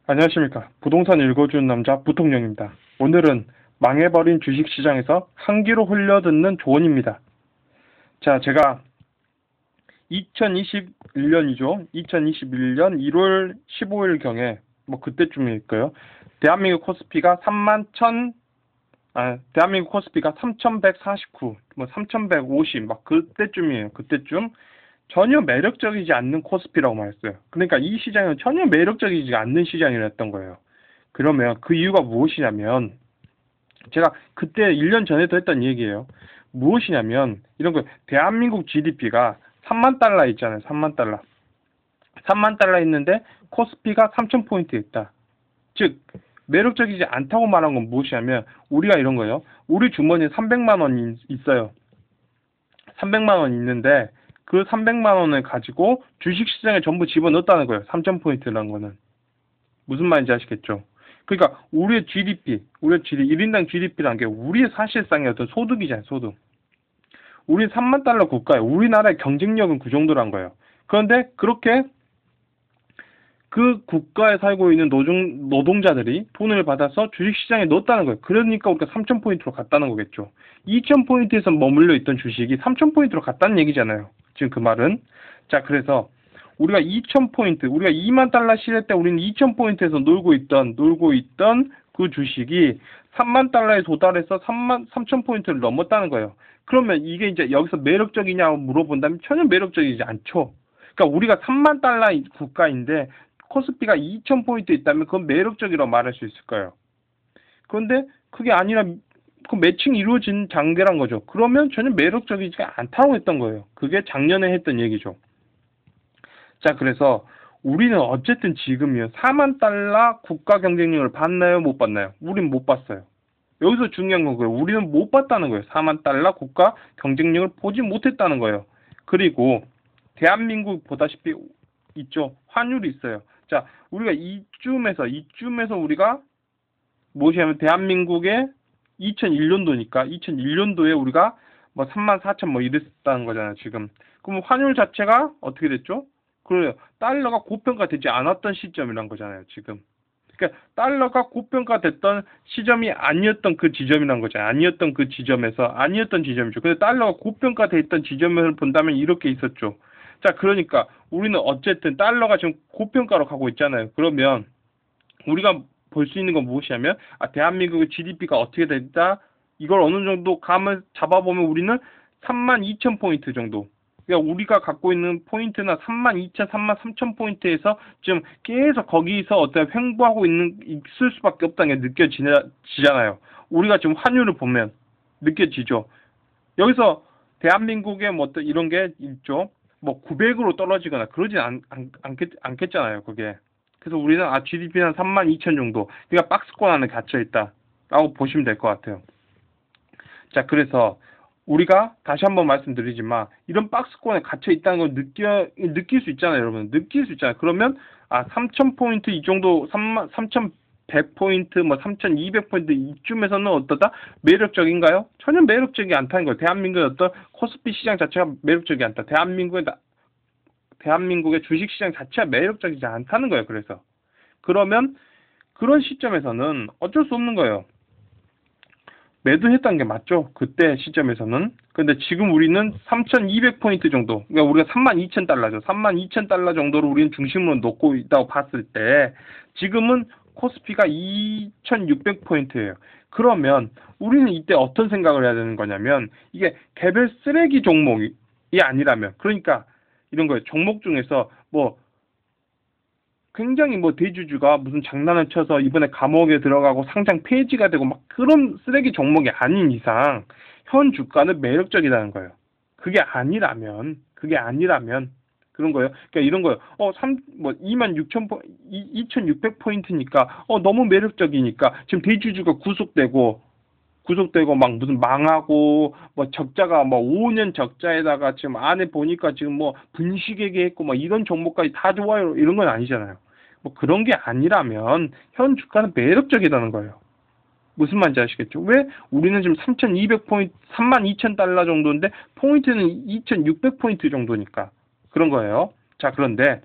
안녕하십니까. 부동산 읽어주는 남자 부통령입니다. 오늘은 망해버린 주식시장에서 한기로 흘려듣는 조언입니다. 자, 제가 2021년이죠. 2021년 1월 15일경에 뭐 그때쯤일 거예요. 대한민국 코스피가 3149, 뭐 3150, 막 그때쯤이에요. 그때쯤. 전혀 매력적이지 않는 코스피라고 말했어요. 그러니까 이 시장은 전혀 매력적이지 않는 시장이었던 거예요. 그러면 그 이유가 무엇이냐면 제가 그때 1년 전에도 했던 얘기예요. 무엇이냐면 이런 거 대한민국 GDP가 3만 달러 있잖아요. 3만 달러. 3만 달러 있는데 코스피가 3,000포인트 있다. 즉 매력적이지 않다고 말한 건 무엇이냐면 우리가 이런 거예요. 우리 주머니에 300만 원 있어요. 300만 원 있는데 그 300만 원을 가지고 주식시장에 전부 집어넣었다는 거예요. 3,000포인트라는 거는. 무슨 말인지 아시겠죠? 그러니까 우리의 GDP, 1인당 GDP라는 게 우리의 사실상의 어떤 소득이잖아요. 소득. 우리 3만 달러 국가예요. 우리나라의 경쟁력은 그 정도란 거예요. 그런데 그렇게 그 국가에 살고 있는 노동자들이 돈을 받아서 주식시장에 넣었다는 거예요. 그러니까 우리가 3,000포인트로 갔다는 거겠죠. 2,000포인트에서 머물러 있던 주식이 3,000포인트로 갔다는 얘기잖아요. 지금 그 말은. 자, 그래서 우리가 2,000포인트, 우리가 2만 달러 시대 때 우리는 2,000포인트에서 놀고 있던 그 주식이 3만 달러에 도달해서 3,000포인트를 넘었다는 거예요. 그러면 이게 이제 여기서 매력적이냐고 물어본다면 전혀 매력적이지 않죠. 그러니까 우리가 3만 달러 국가인데 코스피가 2,000포인트 있다면 그건 매력적이라고 말할 수 있을 거예요. 그런데 그게 아니라 그 매칭이 이루어진 장계란 거죠. 그러면 전혀 매력적이지 않다고 했던 거예요. 그게 작년에 했던 얘기죠. 자, 그래서 우리는 어쨌든 지금요 4만 달러 국가 경쟁력을 봤나요? 못 봤나요? 우리는 못 봤어요. 여기서 중요한 건 그거예요. 우리는 못 봤다는 거예요. 4만 달러 국가 경쟁력을 보지 못했다는 거예요. 그리고 대한민국 보다시피 있죠. 환율이 있어요. 자, 우리가 이쯤에서 우리가 무엇이냐면 대한민국의 2001년도니까 2001년도에 우리가 뭐 34,000 뭐 이랬다는 거잖아요, 지금. 그럼 환율 자체가 어떻게 됐죠? 그래요. 달러가 고평가되지 않았던 시점이란 거잖아요, 지금. 그러니까 달러가 고평가됐던 시점이 아니었던 그 지점이란 거죠. 아니었던 지점이죠. 근데 달러가 고평가돼 있던 지점을 본다면 이렇게 있었죠. 자, 그러니까 우리는 어쨌든 달러가 지금 고평가로 가고 있잖아요. 그러면 우리가 볼 수 있는 건 무엇이냐면 대한민국의 GDP가 어떻게 됐다. 이걸 어느 정도 감을 잡아보면 우리는 32,000포인트 정도. 그러니까 우리가 갖고 있는 포인트나 32,000, 33,000포인트에서 지금 계속 거기서 어떤 횡보하고 있을 수밖에 없다는 게 느껴지잖아요. 우리가 지금 환율을 보면 느껴지죠. 여기서 대한민국의 뭐 어떤 이런 게 있죠. 뭐 900으로 떨어지거나 그러진 않겠잖아요, 그게. 그래서 우리는 GDP는 한 32,000 정도. 그러니까 박스권 안에 갇혀 있다라고 보시면 될 것 같아요. 자, 그래서 우리가 다시 한번 말씀드리지만 이런 박스권에 갇혀 있다는 걸 느낄 수 있잖아요, 여러분. 느낄 수 있잖아요. 그러면 3,000포인트 이 정도 3,100포인트 뭐 3,200포인트 이쯤에서는 어떠다? 매력적인가요? 전혀 매력적이 않다는 거예요. 대한민국의 어떤 코스피 시장 자체가 매력적이 않다. 대한민국의 주식시장 자체가 매력적이지 않다는 거예요. 그래서 그러면 그런 시점에서는 어쩔 수 없는 거예요. 매도했던 게 맞죠. 그때 시점에서는. 근데 지금 우리는 3,200포인트 정도. 그러니까 우리가 32,000달러죠. 32,000달러 정도로 우리는 중심으로 놓고 있다고 봤을 때 지금은 코스피가 2,600포인트예요. 그러면 우리는 이때 어떤 생각을 해야 되는 거냐면 이게 개별 쓰레기 종목이 아니라면 그러니까 이런 거예요. 종목 중에서 뭐 굉장히 뭐 대주주가 무슨 장난을 쳐서 이번에 감옥에 들어가고 상장 폐지가 되고 막 그런 쓰레기 종목이 아닌 이상 현 주가는 매력적이라는 거예요. 그게 아니라면 그런 거예요. 그러니까 이런 거예요. 2,600포인트니까 너무 매력적이니까 지금 대주주가 구속되고 막 무슨 망하고 뭐 적자가 뭐 5년 적자에다가 지금 안에 보니까 지금 뭐 분식회계 했고 뭐 이런 종목까지 다 좋아요 이런 건 아니잖아요. 뭐 그런 게 아니라면 현 주가는 매력적이라는 거예요. 무슨 말인지 아시겠죠? 왜 우리는 지금 3,200포인트, 32,000달러 정도인데 포인트는 2,600포인트 정도니까 그런 거예요. 자, 그런데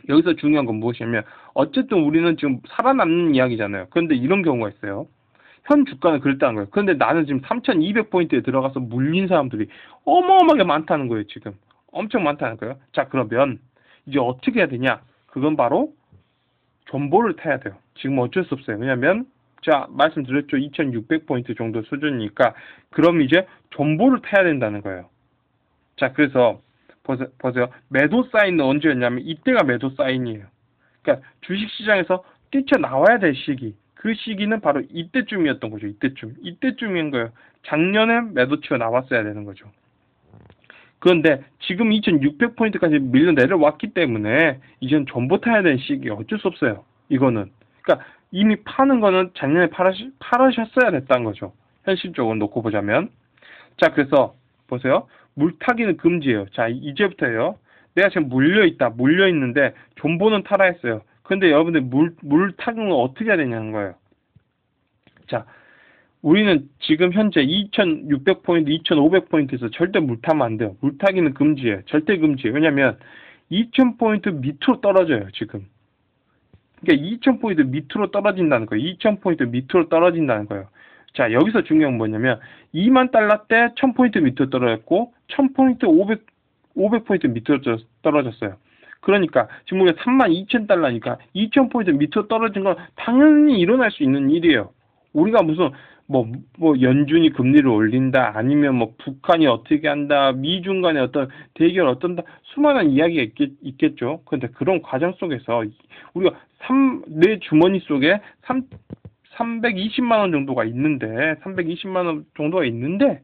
여기서 중요한 건 무엇이냐면 어쨌든 우리는 지금 살아남는 이야기잖아요. 그런데 이런 경우가 있어요. 현 주가는 그랬다는 거예요. 그런데 나는 지금 3200포인트에 들어가서 물린 사람들이 어마어마하게 많다는 거예요, 지금. 엄청 많다는 거예요. 자, 그러면 이제 어떻게 해야 되냐? 그건 바로 존버를 타야 돼요. 지금 어쩔 수 없어요. 왜냐면 자, 말씀드렸죠. 2600포인트 정도 수준이니까 그럼 이제 존버를 타야 된다는 거예요. 자, 그래서 보세요. 매도 사인은 언제였냐면 이때가 매도 사인이에요. 그러니까 주식시장에서 뛰쳐나와야 될 시기. 그 시기는 바로 이때쯤이었던 거죠. 이때쯤인 거예요. 작년에 매도치가 나왔어야 되는 거죠. 그런데 지금 2600포인트까지 밀려 내려왔기 때문에 이제는 존버 타야 되는 시기 어쩔 수 없어요. 이거는. 그러니까 이미 파는 거는 작년에 팔으셨어야 됐다는 거죠. 현실적으로 놓고 보자면. 자, 그래서 보세요. 물타기는 금지예요. 자, 이제부터예요. 내가 지금 물려있는데 존버는 타라 했어요. 근데 여러분들 물타기는 어떻게 해야 되냐는 거예요. 자, 우리는 지금 현재 2600포인트, 2500포인트에서 절대 물타면 안 돼요. 물타기는 금지예요. 절대 금지예요. 왜냐면 2000포인트 밑으로 떨어져요, 지금. 그러니까 2000포인트 밑으로 떨어진다는 거예요. 2000포인트 밑으로 떨어진다는 거예요. 자, 여기서 중요한 건 뭐냐면 2만 달러 때 1000포인트 밑으로 떨어졌고 1000포인트 500포인트 밑으로 떨어졌어요. 그러니까 지금 우리가 32,000달러니까 2000포인트 밑으로 떨어진 건 당연히 일어날 수 있는 일이에요. 우리가 무슨 뭐 연준이 금리를 올린다 아니면 뭐 북한이 어떻게 한다 미중 간의 어떤 대결 어떤다 수많은 이야기가 있겠죠. 그런데 그런 과정 속에서 우리가 내 주머니 속에 320만 원 정도가 있는데 320만 원 정도가 있는데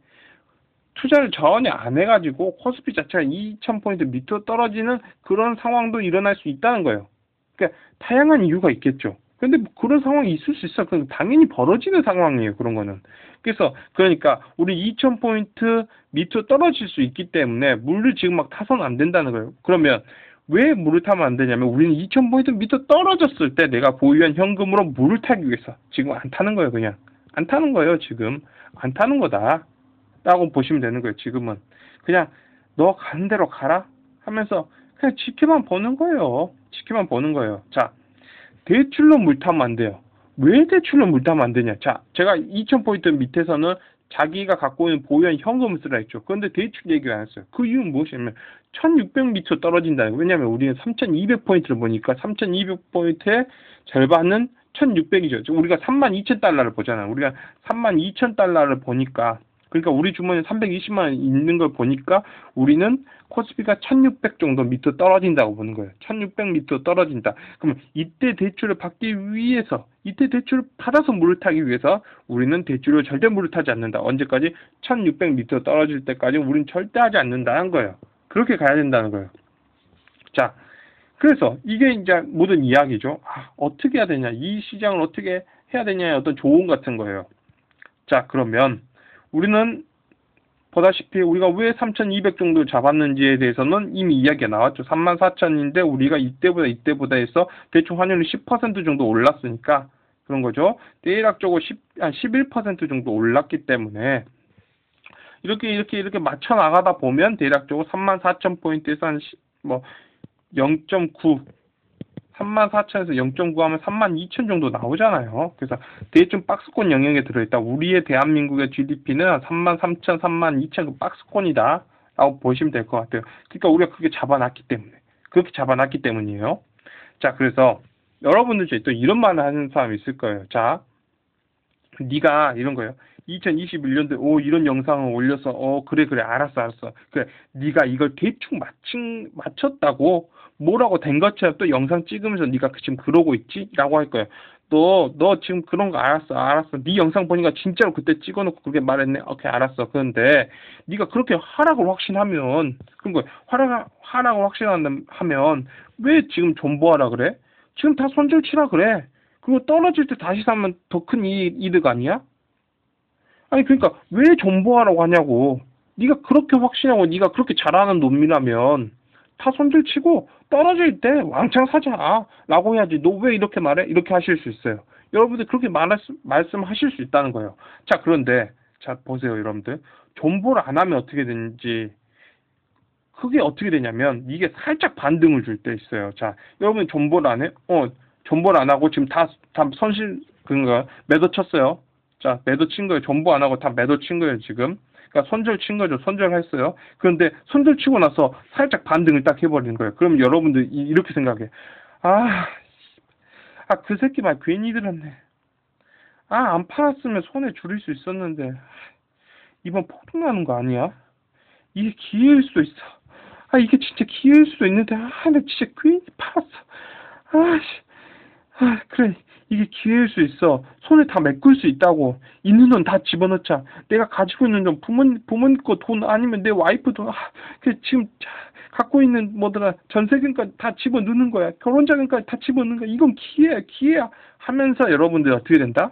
투자를 전혀 안 해가지고 코스피 자체가 2000포인트 밑으로 떨어지는 그런 상황도 일어날 수 있다는 거예요. 그러니까 다양한 이유가 있겠죠. 근데 뭐 그런 상황이 있을 수 있어. 그건 당연히 벌어지는 상황이에요. 그런 거는. 그러니까 우리 2000포인트 밑으로 떨어질 수 있기 때문에 물을 지금 막 타서는 안 된다는 거예요. 그러면 왜 물을 타면 안 되냐면 우리는 2000포인트 밑으로 떨어졌을 때 내가 보유한 현금으로 물을 타기 위해서 지금 안 타는 거예요. 그냥. 안 타는 거예요. 지금. 안 타는 거다. 라고 보시면 되는 거예요. 지금은. 그냥 너 가는 대로 가라 하면서 그냥 지켜만 보는 거예요. 지켜만 보는 거예요. 자. 대출로 물 타면 안 돼요. 왜 대출로 물 타면 안 되냐? 자, 제가 2000포인트 밑에서는 자기가 갖고 있는 보유한 현금을 쓰라 했죠. 그런데 대출 얘기를 안 했어요. 그 이유는 무엇이냐면 1600m 떨어진다는 거예요. 왜냐하면 우리는 3200포인트를 보니까 3200포인트의 절반은 1600이죠. 우리가 32,000달러를 보잖아요. 우리가 32,000달러를 보니까 그러니까 우리 주머니에 320만 원 있는 걸 보니까 우리는 코스피가 1600 정도 밑으로 떨어진다고 보는 거예요. 1600 밑으로 떨어진다. 그러면 이때 대출을 받기 위해서 이때 대출을 받아서 물을 타기 위해서 우리는 대출을 절대 물을 타지 않는다. 언제까지? 1600 밑으로 떨어질 때까지 우리는 절대 하지 않는다는 거예요. 그렇게 가야 된다는 거예요. 자, 그래서 이게 이제 모든 이야기죠. 어떻게 해야 되냐? 이 시장을 어떻게 해야 되냐의 어떤 조언 같은 거예요. 자, 그러면 우리는 보다시피 우리가 왜 3,200 정도 잡았는지에 대해서는 이미 이야기가 나왔죠. 34,000인데 우리가 이때보다 해서 대충 환율이 10% 정도 올랐으니까 그런 거죠. 대략적으로 한 11% 정도 올랐기 때문에 이렇게 맞춰 나가다 보면 대략적으로 34,000포인트에서 한 0.9 34,000에서 0.9 하면 32,000 정도 나오잖아요. 그래서 대충 박스권 영역에 들어있다. 우리의 대한민국의 GDP는 33,000, 32,000 그 박스권이다. 라고 보시면 될 것 같아요. 그러니까 우리가 그렇게 잡아놨기 때문이에요. 자, 그래서 여러분들 중에 또 이런 말을 하는 사람이 있을 거예요. 자, 네가 이런 거예요. 2021년도에 이런 영상을 올려서 그래 알았어. 그래 네가 이걸 대충 맞췄다고 뭐라고 된 것처럼 또 영상 찍으면서 네가 지금 그러고 있지? 라고 할 거예요. 너 지금 그런 거 알았어. 네 영상 보니까 진짜로 그때 찍어놓고 그렇게 말했네. 오케이, 알았어. 그런데 네가 그렇게 하락을 확신하면 그런 거예요. 하락을 확신하면 왜 지금 존버하라 그래? 지금 다 손절 치라 그래. 그리고 떨어질 때 다시 사면 더 큰 이득 아니야? 아니 그러니까 왜 존버하라고 하냐고. 네가 그렇게 확신하고 네가 그렇게 잘하는 놈이라면 다 손절치고 떨어질 때 왕창 사자 라고 해야지. 너 왜 이렇게 말해? 이렇게 하실 수 있어요. 여러분들 그렇게 말씀하실 수 있다는 거예요. 자, 그런데 자 보세요 여러분들. 존버를 안 하면 어떻게 되는지 그게 어떻게 되냐면 이게 살짝 반등을 줄 때 있어요. 자, 여러분 존버를 안 해? 존버를 안 하고 지금 다 손실 그런가 매도 쳤어요. 자, 매도 친 거예요. 존버 안 하고 다 매도 친 거예요, 지금. 그러니까 손절 친 거죠. 손절했어요. 그런데 손절 치고 나서 살짝 반등을 딱 해버리는 거예요. 그럼 여러분들 이렇게 생각해. 그 새끼 말 괜히 들었네. 안 팔았으면 손해 줄일 수 있었는데. 이번 폭등 나는 거 아니야? 이게 기회일 수도 있어. 이게 진짜 기회일 수도 있는데, 나 진짜 괜히 팔았어. 그래. 이게 기회일 수 있어. 손에 다 메꿀 수 있다고. 있는 돈 다 집어넣자. 내가 가지고 있는 돈, 부모님 거 돈 아니면 내 와이프 돈, 지금 갖고 있는 뭐더라, 전세금까지 다 집어넣는 거야. 결혼자금까지 다 집어넣는 거야. 이건 기회야. 하면서 여러분들 어떻게 된다?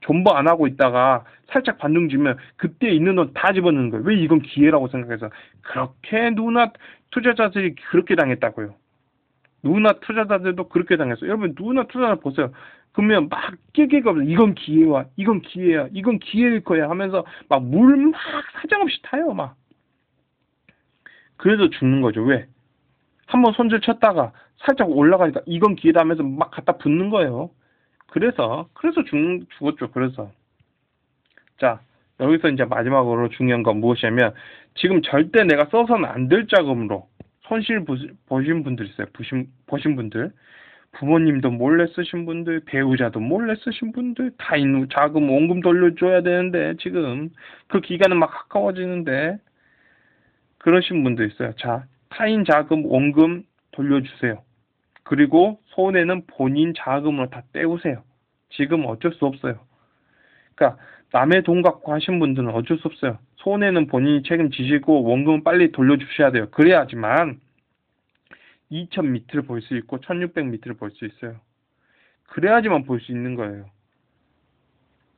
존버 안 하고 있다가 살짝 반등 주면 그때 있는 돈 다 집어넣는 거예요. 왜 이건 기회라고 생각해서. 그렇게 누나 투자자들이 그렇게 당했다고요. 누나 투자자들도 그렇게 당했어요. 여러분 누나 투자자 보세요. 그러면 막 깨개가 이건 기회야. 이건 기회일 거야 하면서 막 사정없이 타요. 막. 그래서 죽는 거죠. 왜? 한번 손절 쳤다가 살짝 올라가니까 이건 기회다 하면서 막 갖다 붙는 거예요. 그래서 죽었죠. 그래서. 자, 여기서 이제 마지막으로 중요한 건 무엇이냐면, 지금 절대 내가 써서는 안 될 자금으로 손실 보신 분들 있어요. 보신 분들. 부모님도 몰래 쓰신 분들, 배우자도 몰래 쓰신 분들, 타인 자금, 원금 돌려줘야 되는데, 지금 그 기간은 막 가까워지는데, 그러신 분도 있어요. 자, 타인 자금, 원금 돌려주세요. 그리고 손해는 본인 자금으로 다 떼우세요. 지금 어쩔 수 없어요. 그러니까 남의 돈 갖고 하신 분들은 어쩔 수 없어요. 손해는 본인이 책임지시고 원금은 빨리 돌려주셔야 돼요. 그래야지만 2000 밑을 볼 수 있고 1600 밑을 볼 수 있어요. 그래야지만 볼 수 있는 거예요.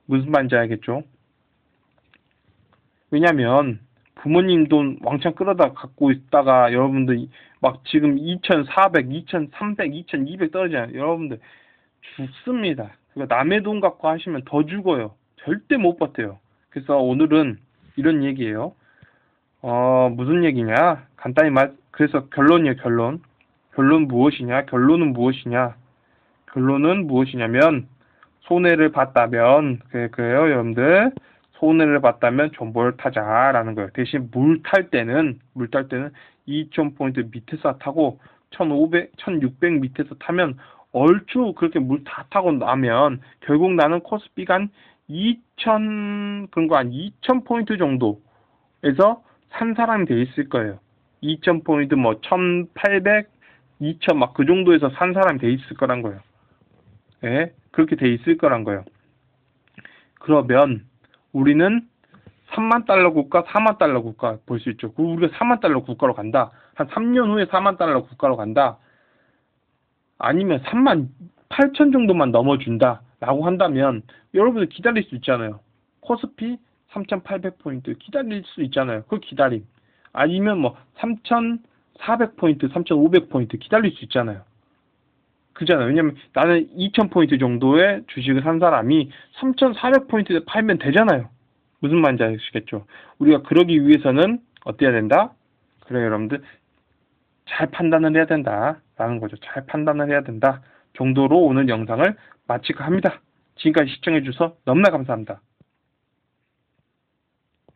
무슨 말인지 알겠죠? 왜냐면 부모님 돈 왕창 끌어다 갖고 있다가 여러분들 막 지금 2400, 2300, 2200 떨어지잖아요. 여러분들 죽습니다. 그러니까 남의 돈 갖고 하시면 더 죽어요. 절대 못 버텨요. 그래서 오늘은 이런 얘기예요. 무슨 얘기냐? 간단히 그래서 결론이에요, 결론. 결론은 무엇이냐면, 손해를 봤다면, 그래요, 여러분들. 손해를 봤다면 존버를 타자라는 거예요. 대신 물 탈 때는 2000포인트 밑에서 타고 1500, 1600 밑에서 타면 얼추 그렇게 물 다 타고 나면 결국 나는 코스피가 한 2000포인트 정도에서 산 사람이 돼 있을 거예요. 2000포인트 1800, 2000 막 그 정도에서 산 사람이 돼 있을 거란 거예요. 예? 그렇게 돼 있을 거란 거예요. 그러면 우리는 3만 달러 국가, 4만 달러 국가 볼 수 있죠. 우리가 4만 달러 국가로 간다. 한 3년 후에 4만 달러 국가로 간다. 아니면 3만 8천 정도만 넘어준다. 라고 한다면 여러분들 기다릴 수 있잖아요. 코스피 3,800포인트 기다릴 수 있잖아요. 그 기다림. 아니면 3,400포인트, 3,500포인트 기다릴 수 있잖아요. 그잖아요. 왜냐면 나는 2,000포인트 정도의 주식을 산 사람이 3,400포인트에 팔면 되잖아요. 무슨 말인지 아시겠죠? 우리가 그러기 위해서는 어떻게 해야 된다? 그래 여러분들 잘 판단을 해야 된다라는 거죠. 잘 판단을 해야 된다 정도로 오늘 영상을 마칠까 합니다. 지금까지 시청해 주셔서 너무나 감사합니다.